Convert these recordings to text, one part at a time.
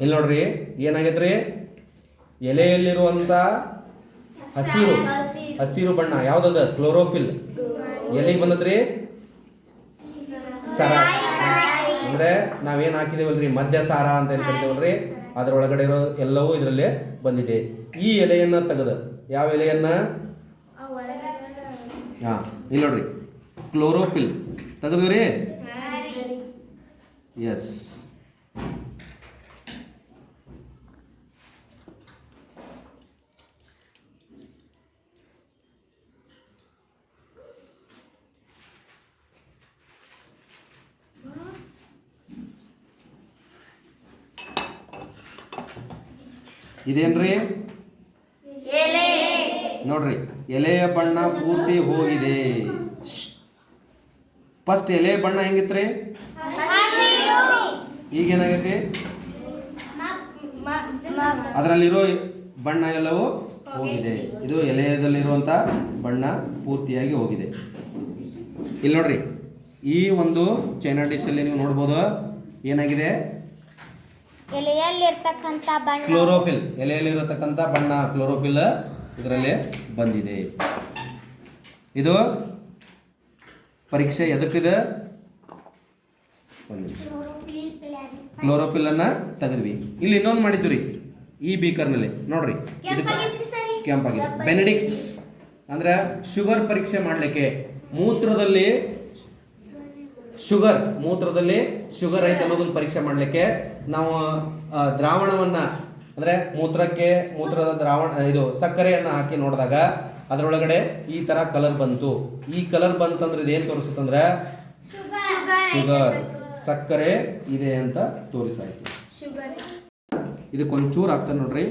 ಇಲ್ಲಿ ನೋಡ್ರಿ ಏನಾಗೈತ್ರಿ, ಎಲೆಯಲ್ಲಿರುವಂಥ ಹಸಿರು ಬಣ್ಣ ಯಾವುದದ? ಕ್ಲೋರೋಫಿಲ್. ಎಲ್ಲಿಗೆ ಬಂದದ್ರಿ? ಸರ. ಅಂದರೆ ನಾವೇನು ಹಾಕಿದೇವಲ್ರಿ ಮದ್ಯಸಾರ ಅಂತ ಏನು ಕರಿತೇವಲ್ರಿ, ಅದರೊಳಗಡೆ ಇರೋ ಎಲ್ಲವೂ ಇದರಲ್ಲಿ ಬಂದಿದೆ. ಈ ಎಲೆಯನ್ನು ತೆಗೆದು, ಯಾವ ಎಲೆಯನ್ನ? ಇಲ್ಲಿ ನೋಡ್ರಿ ಕ್ಲೋರೋಫಿಲ್ ತೆಗೆದ್ವಿ ರೀ. ಎಸ್, ಇದೇನ್ರಿ? ನೋಡ್ರಿ ಎಲೆಯ ಬಣ್ಣ ಪೂರ್ತಿ ಹೋಗಿದೆ. ಫಸ್ಟ್ ಎಲೆ ಬಣ್ಣ ಹೆಂಗಿತ್ರಿ? ಈಗೇನಾಗೈತಿ? ಅದರಲ್ಲಿರೋ ಬಣ್ಣ ಎಲ್ಲವೂ ಹೋಗಿದೆ. ಇದು ಎಲೆಯದಲ್ಲಿರುವಂಥ ಬಣ್ಣ ಪೂರ್ತಿಯಾಗಿ ಹೋಗಿದೆ. ಇಲ್ಲಿ ನೋಡ್ರಿ, ಈ ಒಂದು ಚೈನಾ ಡಿಶಲ್ಲಿ ನೀವು ನೋಡ್ಬೋದು ಏನಾಗಿದೆ? ಎಲೆಯಲ್ಲಿರ್ತಕ್ಕಂಥ ಬಣ್ಣ ಕ್ಲೋರೋಫಿಲ್. ಎಲೆಯಲ್ಲಿರತಕ್ಕಂಥ ಬಣ್ಣ ಕ್ಲೋರೋಫಿಲ್ ಇದರಲ್ಲಿ ಬಂದಿದೆ. ಇದು ಪರೀಕ್ಷೆ ಎದಕ್ಕಿದೆ? ಕ್ಲೋರೋಫಿಲ್ ಅನ್ನ ತೆಗೆದ್ವಿ. ಇಲ್ಲಿ ಇನ್ನೊಂದು ಮಾಡಿದ್ವಿ ರೀ ಈ ಬೀಕರ್ನಲ್ಲಿ. ನೋಡ್ರಿ ಇದು ಕೆಂಪಾಗಿದೆ. ಬೆನೆಡಿಕ್ಟ್ಸ್ ಅಂದ್ರೆ ಶುಗರ್ ಪರೀಕ್ಷೆ ಮಾಡಲಿಕ್ಕೆ ಮೂತ್ರದಲ್ಲಿ ಶುಗರ್ ಐತೆ ಅನ್ನೋದನ್ನ ಪರೀಕ್ಷೆ ಮಾಡಲಿಕ್ಕೆ ನಾವು ದ್ರಾವಣವನ್ನ ಅಂದ್ರೆ ಮೂತ್ರದ ದ್ರಾವಣ ಇದು ಸಕ್ಕರೆಯನ್ನು ಹಾಕಿ ನೋಡಿದಾಗ ಅದರೊಳಗಡೆ ಈ ತರ ಕಲರ್ ಬಂತು. ಈ ಕಲರ್ ಬಂತಂದ್ರೆ ಇದೇನು ತೋರಿಸುತ್ತಂದ್ರೆ ಶುಗರ್, ಸಕ್ಕರೆ ಇದೆ ಅಂತ ತೋರಿಸಾಯ್ತು. ಇದಕ್ಕೊಂಚೂರು ಆಗ್ತಾನೆ ನೋಡ್ರಿ.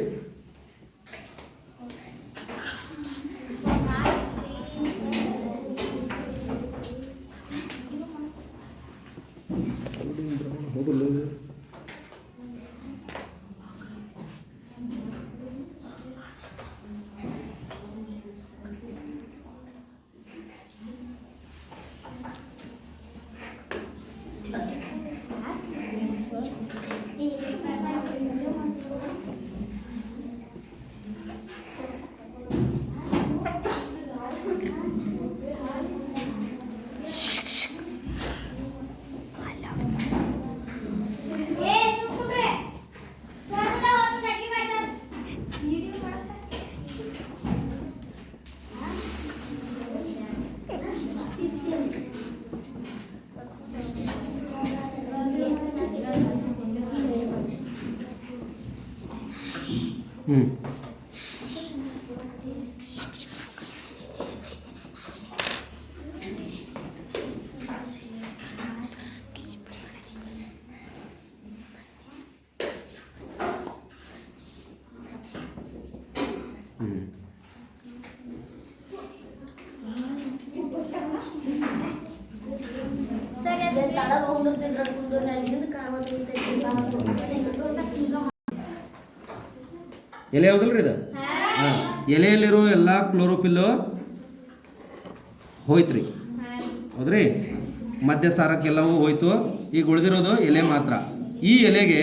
ಎಲೆ ಹೌದಲ್ರಿ ಇದು? ಎಲೆಯಲ್ಲಿರೋ ಎಲ್ಲ ಕ್ಲೋರೋಫಿಲ್ಲು ಹೋಯ್ತ್ರಿ, ಹೌದ್ರಿ? ಮದ್ಯಸಾರಕ್ಕೆಲ್ಲವೂ ಹೋಯ್ತು. ಈಗ ಉಳಿದಿರೋದು ಎಲೆ ಮಾತ್ರ. ಈ ಎಲೆಗೆ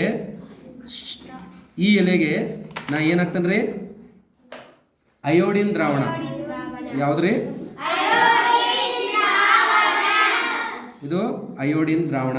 ನಾ ಏನಾಗ್ತಾನ್ರಿ? ಅಯೋಡಿನ್ ದ್ರಾವಣ. ಯಾವ್ದ್ರಿ ಇದು? ಅಯೋಡಿನ್ ದ್ರಾವಣ